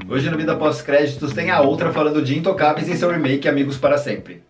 Hoje no Vida Pós-Créditos tem a outra falando de Intocáveis e seu remake Amigos para Sempre.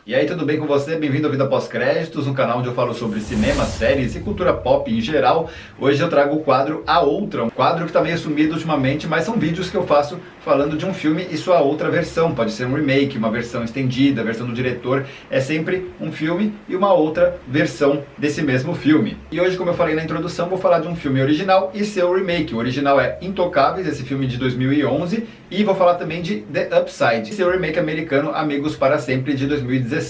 E aí, tudo bem com você? Bem-vindo ao Vida Pós-Créditos, um canal onde eu falo sobre cinema, séries e cultura pop em geral. Hoje eu trago o quadro A Outra, um quadro que está meio sumido ultimamente, mas são vídeos que eu faço falando de um filme e sua outra versão. Pode ser um remake, uma versão estendida, a versão do diretor. É sempre um filme e uma outra versão desse mesmo filme. E hoje, como eu falei na introdução, vou falar de um filme original e seu remake. O original é Intocáveis, esse filme de 2011, e vou falar também de The Upside, seu remake americano Amigos para Sempre, de 2017.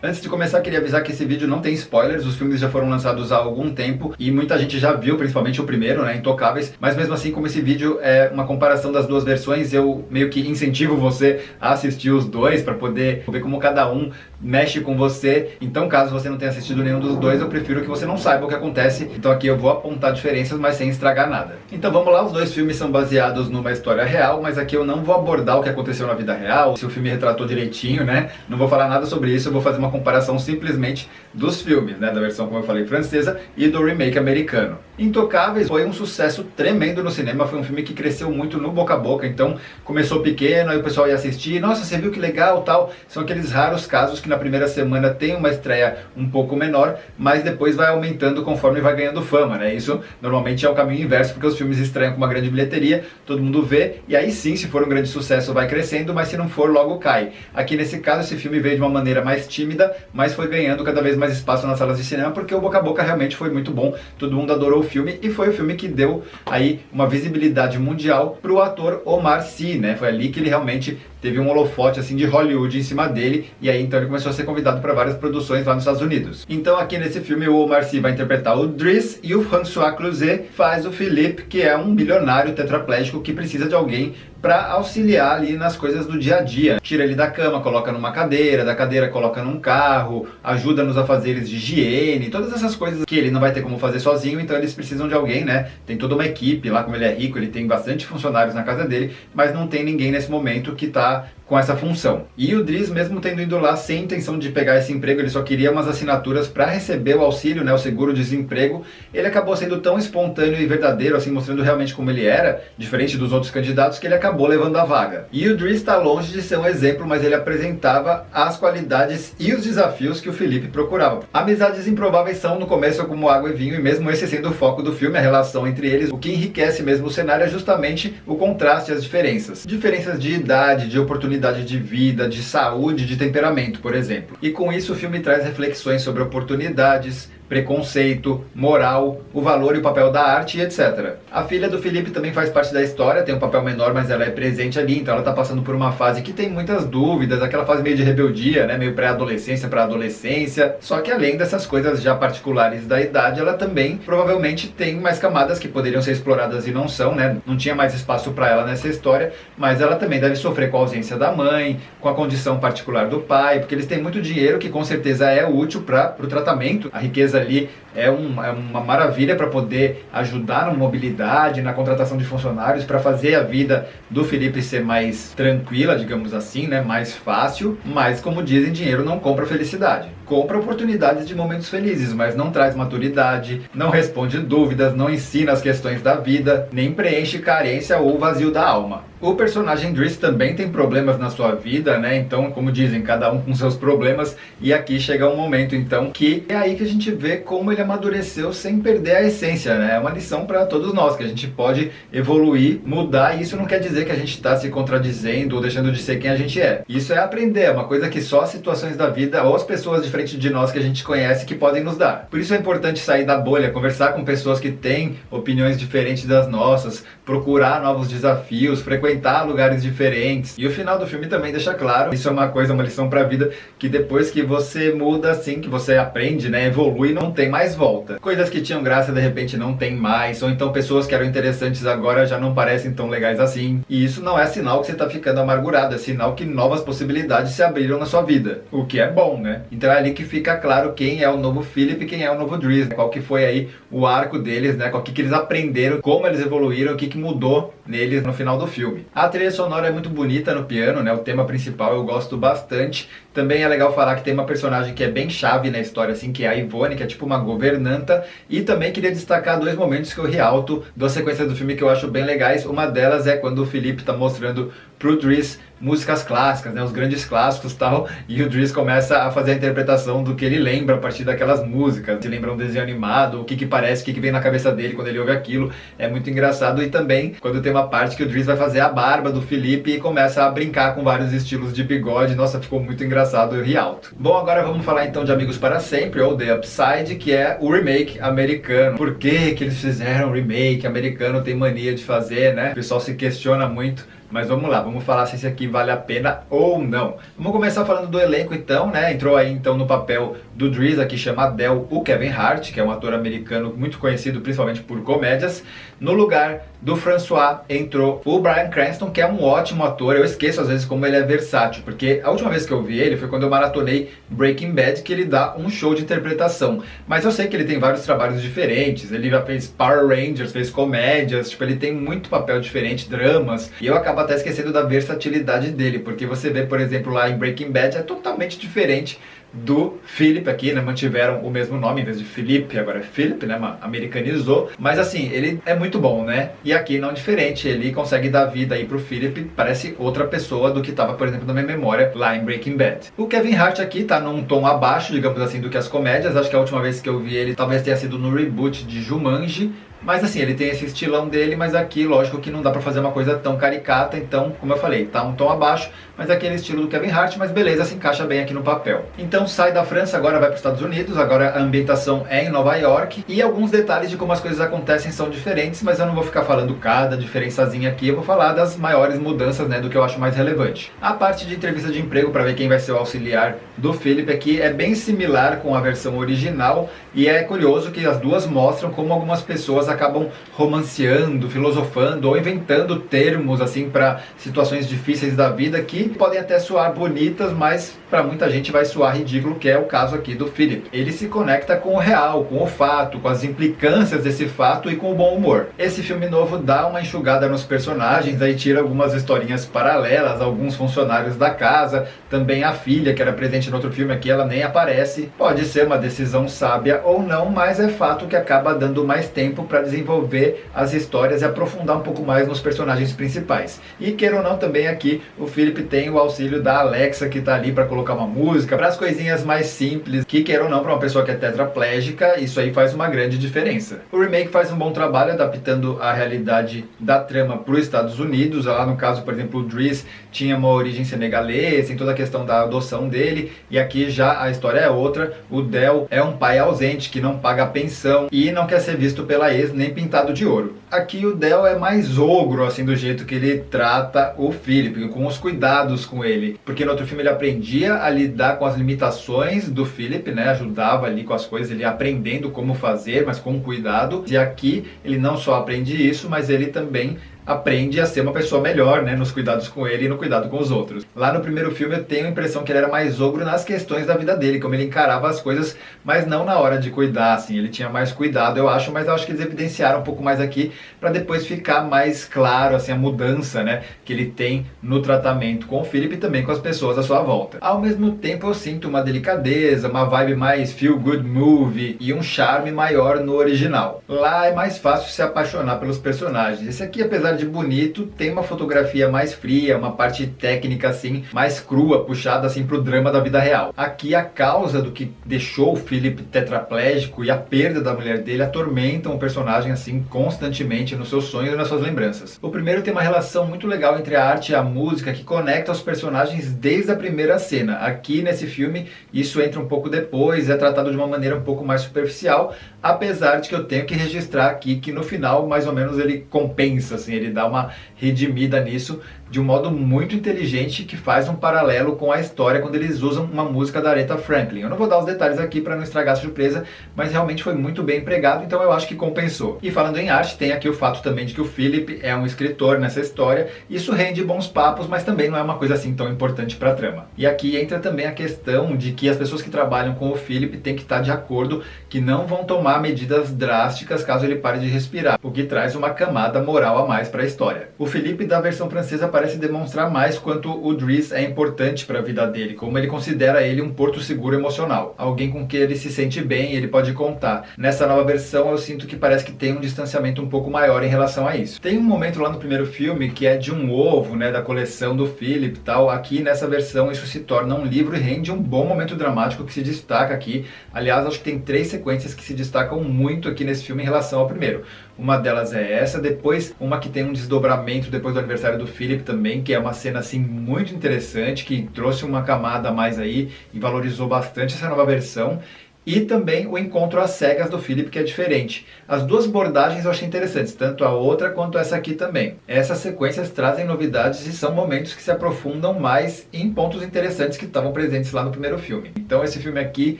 Antes de começar, queria avisar que esse vídeo não tem spoilers, os filmes já foram lançados há algum tempo e muita gente já viu, principalmente o primeiro, né, Intocáveis, mas mesmo assim, como esse vídeo é uma comparação das duas versões, eu meio que incentivo você a assistir os dois para poder ver como cada um mexe com você. Então, caso você não tenha assistido nenhum dos dois, eu prefiro que você não saiba o que acontece, então aqui eu vou apontar diferenças, mas sem estragar nada. Então vamos lá, os dois filmes são baseados numa história real, mas aqui eu não vou abordar o que aconteceu na vida real, se o filme retratou direitinho, né, não vou falar nada sobre isso, eu vou fazer uma comparação simplesmente dos filmes, né, da versão, como eu falei, francesa e do remake americano. Intocáveis foi um sucesso tremendo no cinema, foi um filme que cresceu muito no boca a boca, então começou pequeno, aí o pessoal ia assistir, nossa, você viu que legal, tal. São aqueles raros casos que na primeira semana tem uma estreia um pouco menor, mas depois vai aumentando conforme vai ganhando fama, né? Isso normalmente é o caminho inverso, porque os filmes estreiam com uma grande bilheteria, todo mundo vê, e aí sim, se for um grande sucesso vai crescendo, mas se não for, logo cai. Aqui nesse caso, esse filme veio de uma maneira mais tímida, mas foi ganhando cada vez mais espaço nas salas de cinema, porque o boca a boca realmente foi muito bom, todo mundo adorou o filme, e foi o filme que deu aí uma visibilidade mundial pro ator Omar Sy, né? Foi ali que ele realmente teve um holofote assim de Hollywood em cima dele, e aí então ele começou a ser convidado para várias produções lá nos Estados Unidos. Então aqui nesse filme o Omar Sy vai interpretar o Driss e o François Cluzet faz o Philippe, que é um bilionário tetraplégico que precisa de alguém para auxiliar ali nas coisas do dia a dia. Tira ele da cama, coloca numa cadeira, da cadeira coloca num carro, ajuda nos afazeres de higiene, todas essas coisas que ele não vai ter como fazer sozinho, então eles precisam de alguém, né? Tem toda uma equipe lá, como ele é rico, ele tem bastante funcionários na casa dele, mas não tem ninguém nesse momento que tá com essa função. E o Driss, mesmo tendo ido lá sem intenção de pegar esse emprego, ele só queria umas assinaturas para receber o auxílio, né, o seguro-desemprego, ele acabou sendo tão espontâneo e verdadeiro, assim, mostrando realmente como ele era, diferente dos outros candidatos, que ele acabou levando a vaga. E o Driss está longe de ser um exemplo, mas ele apresentava as qualidades e os desafios que o Philippe procurava. Amizades improváveis são no começo como água e vinho, e mesmo esse sendo o foco do filme, a relação entre eles, o que enriquece mesmo o cenário é justamente o contraste e as diferenças. Diferenças de idade, de oportunidade de vida, de saúde, de temperamento, por exemplo. E com isso o filme traz reflexões sobre oportunidades, preconceito, moral, o valor e o papel da arte, etc. A filha do Philippe também faz parte da história, tem um papel menor, mas ela é presente ali, então ela tá passando por uma fase que tem muitas dúvidas, aquela fase meio de rebeldia, né, meio pré-adolescência para adolescência, só que além dessas coisas já particulares da idade, ela também provavelmente tem mais camadas que poderiam ser exploradas e não são, né, não tinha mais espaço para ela nessa história, mas ela também deve sofrer com a ausência da mãe, com a condição particular do pai, porque eles têm muito dinheiro que com certeza é útil para o tratamento, a riqueza ali é uma maravilha para poder ajudar na mobilidade, na contratação de funcionários, para fazer a vida do Philippe ser mais tranquila, digamos assim, né, mais fácil, mas como dizem, dinheiro não compra felicidade. Compra oportunidades de momentos felizes, mas não traz maturidade, não responde dúvidas, não ensina as questões da vida, nem preenche carência ou vazio da alma. O personagem Driss também tem problemas na sua vida, né? Então, como dizem, cada um com seus problemas, e aqui chega um momento, então, que é aí que a gente vê como ele amadureceu sem perder a essência, né? É uma lição para todos nós, que a gente pode evoluir, mudar, e isso não quer dizer que a gente está se contradizendo ou deixando de ser quem a gente é. Isso é aprender, é uma coisa que só as situações da vida ou as pessoas diferentes de nós que a gente conhece que podem nos dar. Por isso é importante sair da bolha, conversar com pessoas que têm opiniões diferentes das nossas, procurar novos desafios, frequentar lugares diferentes. E o final do filme também deixa claro, isso é uma coisa, uma lição pra vida, que depois que você muda, assim, que você aprende, né, evolui, não tem mais volta. Coisas que tinham graça, de repente, não tem mais, ou então pessoas que eram interessantes agora já não parecem tão legais assim. E isso não é sinal que você tá ficando amargurado, é sinal que novas possibilidades se abriram na sua vida. O que é bom, né? Então é ali que fica claro quem é o novo Philip e quem é o novo Dries, qual que foi aí o arco deles, né, o que eles aprenderam, como eles evoluíram, o que mudou neles no final do filme. A trilha sonora é muito bonita no piano, né, o tema principal eu gosto bastante. Também é legal falar que tem uma personagem que é bem chave na história, assim, que é a Ivone, que é tipo uma governanta. E também queria destacar dois momentos que eu realto da sequência do filme que eu acho bem legais. Uma delas é quando o Philip tá mostrando pro Dries músicas clássicas, né, os grandes clássicos e tal, e o Dries começa a fazer a interpretação do que ele lembra a partir daquelas músicas. Se lembra um desenho animado, o que parece, o que vem na cabeça dele quando ele ouve aquilo, é muito engraçado. E também quando tem uma parte que o Dries vai fazer a barba do Philip e começa a brincar com vários estilos de bigode, nossa, ficou muito engraçado, eu ri alto. Bom, agora vamos falar então de Amigos para Sempre, ou The Upside, que é o remake americano. Por que eles fizeram remake americano? Tem mania de fazer, né? O pessoal se questiona muito. Mas vamos lá, vamos falar se esse aqui vale a pena ou não. Vamos começar falando do elenco então, né? Entrou aí então no papel do Dries, aqui chama Del, o Kevin Hart, que é um ator americano muito conhecido principalmente por comédias. No lugar do François entrou o Bryan Cranston, que é um ótimo ator. Eu esqueço às vezes como ele é versátil, porque a última vez que eu vi ele foi quando eu maratonei Breaking Bad, que ele dá um show de interpretação. Mas eu sei que ele tem vários trabalhos diferentes, ele já fez Power Rangers, fez comédias, tipo, ele tem muito papel diferente, dramas, e eu acabo até esquecendo da versatilidade dele, porque você vê, por exemplo, lá em Breaking Bad, é totalmente diferente do Philip aqui, né, mantiveram o mesmo nome, em vez de Felipe, agora é Philip, né, americanizou, mas assim, ele é muito bom, né, e aqui não é diferente, ele consegue dar vida aí pro Philip, parece outra pessoa do que tava, por exemplo, na minha memória lá em Breaking Bad. O Kevin Hart aqui tá num tom abaixo, digamos assim, do que as comédias. Acho que a última vez que eu vi ele talvez tenha sido no reboot de Jumanji, mas assim, ele tem esse estilão dele, mas aqui, lógico que não dá pra fazer uma coisa tão caricata, então, como eu falei, tá um tom abaixo, mas aquele estilo do Kevin Hart, mas beleza, se encaixa bem aqui no papel. Então sai da França, agora vai para os Estados Unidos, agora a ambientação é em Nova York, e alguns detalhes de como as coisas acontecem são diferentes, mas eu não vou ficar falando cada diferençazinha aqui, eu vou falar das maiores mudanças, né, do que eu acho mais relevante. A parte de entrevista de emprego, para ver quem vai ser o auxiliar do Philip aqui, é bem similar com a versão original, e é curioso que as duas mostram como algumas pessoas acabam romanceando, filosofando ou inventando termos assim para situações difíceis da vida que podem até soar bonitas, mas para muita gente vai soar ridículo, que é o caso aqui do Philip. Ele se conecta com o real, com o fato, com as implicâncias desse fato e com o bom humor. Esse filme novo dá uma enxugada nos personagens, aí tira algumas historinhas paralelas, alguns funcionários da casa, também a filha que era presente no outro filme aqui, ela nem aparece. Pode ser uma decisão sábia ou não, mas é fato que acaba dando mais tempo para desenvolver as histórias e aprofundar um pouco mais nos personagens principais. E queira ou não, também aqui o Philip tem o auxílio da Alexa, que tá ali para colocar uma música, para as coisinhas mais simples, que queira ou não, para uma pessoa que é tetraplégica, isso aí faz uma grande diferença. O remake faz um bom trabalho adaptando a realidade da trama para os Estados Unidos. Lá no caso, por exemplo, o Dries tinha uma origem senegalesa, em toda a questão da adoção dele, e aqui já a história é outra. O Del é um pai ausente que não paga a pensão e não quer ser visto pela ex nem pintado de ouro. Aqui o Del é mais ogro, assim, do jeito que ele trata o Philip, com os cuidados com ele, porque no outro filme ele aprendia a lidar com as limitações do Philip, né, ajudava ali com as coisas, ele aprendendo como fazer, mas com cuidado, e aqui ele não só aprende isso, mas ele também aprende a ser uma pessoa melhor, né, nos cuidados com ele e no cuidado com os outros. Lá no primeiro filme eu tenho a impressão que ele era mais ogro nas questões da vida dele, como ele encarava as coisas, mas não na hora de cuidar, assim, ele tinha mais cuidado, eu acho, mas eu acho que eles evidenciaram um pouco mais aqui, para depois ficar mais claro, assim, a mudança, né, que ele tem no tratamento com o Philip e também com as pessoas à sua volta. Ao mesmo tempo eu sinto uma delicadeza, uma vibe mais feel good movie e um charme maior no original. Lá é mais fácil se apaixonar pelos personagens. Esse aqui, apesar de bonito, tem uma fotografia mais fria, uma parte técnica assim, mais crua, puxada assim pro drama da vida real. Aqui a causa do que deixou o Philip tetraplégico e a perda da mulher dele atormentam o personagem assim constantemente nos seus sonhos e nas suas lembranças. O primeiro tem uma relação muito legal entre a arte e a música que conecta os personagens desde a primeira cena. Aqui nesse filme isso entra um pouco depois, é tratado de uma maneira um pouco mais superficial, apesar de que eu tenho que registrar aqui que no final mais ou menos ele compensa, assim, ele dá uma redimida nisso, de um modo muito inteligente que faz um paralelo com a história quando eles usam uma música da Aretha Franklin. Eu não vou dar os detalhes aqui para não estragar a surpresa, mas realmente foi muito bem empregado, então eu acho que compensou. E falando em arte, tem aqui o fato também de que o Philip é um escritor nessa história. Isso rende bons papos, mas também não é uma coisa assim tão importante para a trama. E aqui entra também a questão de que as pessoas que trabalham com o Philip têm que estar de acordo que não vão tomar medidas drásticas caso ele pare de respirar, o que traz uma camada moral a mais para a história. O Philip da versão francesa parece demonstrar mais quanto o Dries é importante para a vida dele, como ele considera ele um porto seguro emocional, alguém com quem ele se sente bem e ele pode contar. Nessa nova versão eu sinto que parece que tem um distanciamento um pouco maior em relação a isso. Tem um momento lá no primeiro filme que é de um ovo, né, da coleção do Philip e tal. Aqui nessa versão isso se torna um livro e rende um bom momento dramático que se destaca aqui. Aliás, acho que tem 3 sequências que se destacam muito aqui nesse filme em relação ao primeiro. Uma delas é essa, depois uma que tem um desdobramento depois do aniversário do Philip também, que é uma cena assim muito interessante, que trouxe uma camada a mais aí e valorizou bastante essa nova versão. E também o encontro às cegas do Philip, que é diferente. As duas abordagens eu achei interessantes, tanto a outra quanto essa aqui também. Essas sequências trazem novidades e são momentos que se aprofundam mais em pontos interessantes que estavam presentes lá no primeiro filme. Então esse filme aqui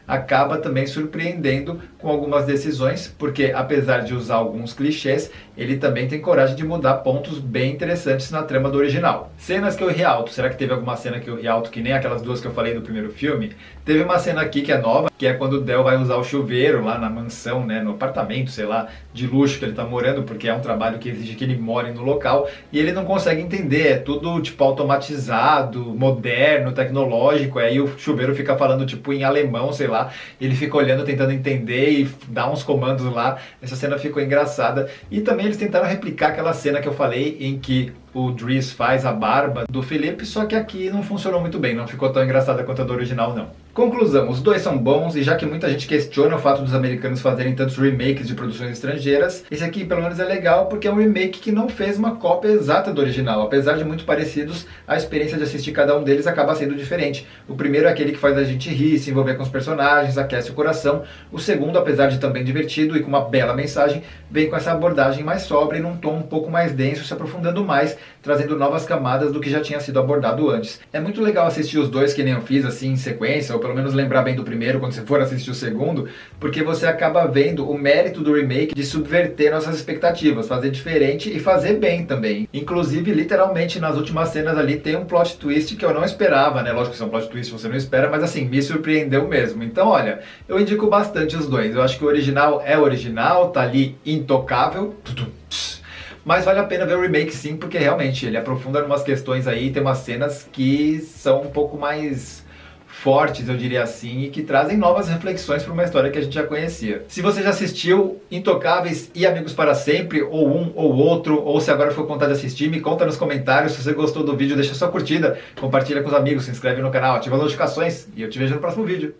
acaba também surpreendendo com algumas decisões, porque apesar de usar alguns clichês, ele também tem coragem de mudar pontos bem interessantes na trama do original. Cenas que eu ri alto. Será que teve alguma cena que eu ri alto que nem aquelas duas que eu falei do primeiro filme? Teve uma cena aqui que é nova, que é quando o Del vai usar o chuveiro lá na mansão, né, no apartamento, sei lá, de luxo que ele tá morando, porque é um trabalho que exige que ele more no local, e ele não consegue entender, é tudo tipo automatizado, moderno, tecnológico, aí o chuveiro fica falando tipo em alemão, sei lá, ele fica olhando, tentando entender e dá uns comandos lá. Essa cena ficou engraçada. E também eles tentaram replicar aquela cena que eu falei em que o Dries faz a barba do Philip, só que aqui não funcionou muito bem, não ficou tão engraçada quanto a do original, não. Conclusão, os dois são bons, e já que muita gente questiona o fato dos americanos fazerem tantos remakes de produções estrangeiras, esse aqui pelo menos é legal porque é um remake que não fez uma cópia exata do original. Apesar de muito parecidos, a experiência de assistir cada um deles acaba sendo diferente. O primeiro é aquele que faz a gente rir, se envolver com os personagens, aquece o coração. O segundo, apesar de também divertido e com uma bela mensagem, vem com essa abordagem mais sóbria e num tom um pouco mais denso, se aprofundando mais, trazendo novas camadas do que já tinha sido abordado antes. É muito legal assistir os dois que nem eu fiz, assim, em sequência, ou pelo menos lembrar bem do primeiro quando você for assistir o segundo, porque você acaba vendo o mérito do remake de subverter nossas expectativas, fazer diferente e fazer bem também. Inclusive, literalmente, nas últimas cenas ali tem um plot twist que eu não esperava, né? Lógico que isso é um plot twist que você não espera, mas assim, me surpreendeu mesmo. Então, olha, eu indico bastante os dois. Eu acho que o original é original, tá ali intocável, mas vale a pena ver o remake sim, porque realmente ele aprofunda em umas questões aí, tem umas cenas que são um pouco mais fortes, eu diria assim, e que trazem novas reflexões para uma história que a gente já conhecia. Se você já assistiu Intocáveis e Amigos para Sempre, ou um ou outro, ou se agora ficou com vontade de assistir, me conta nos comentários. Se você gostou do vídeo, deixa sua curtida, compartilha com os amigos, se inscreve no canal, ativa as notificações e eu te vejo no próximo vídeo.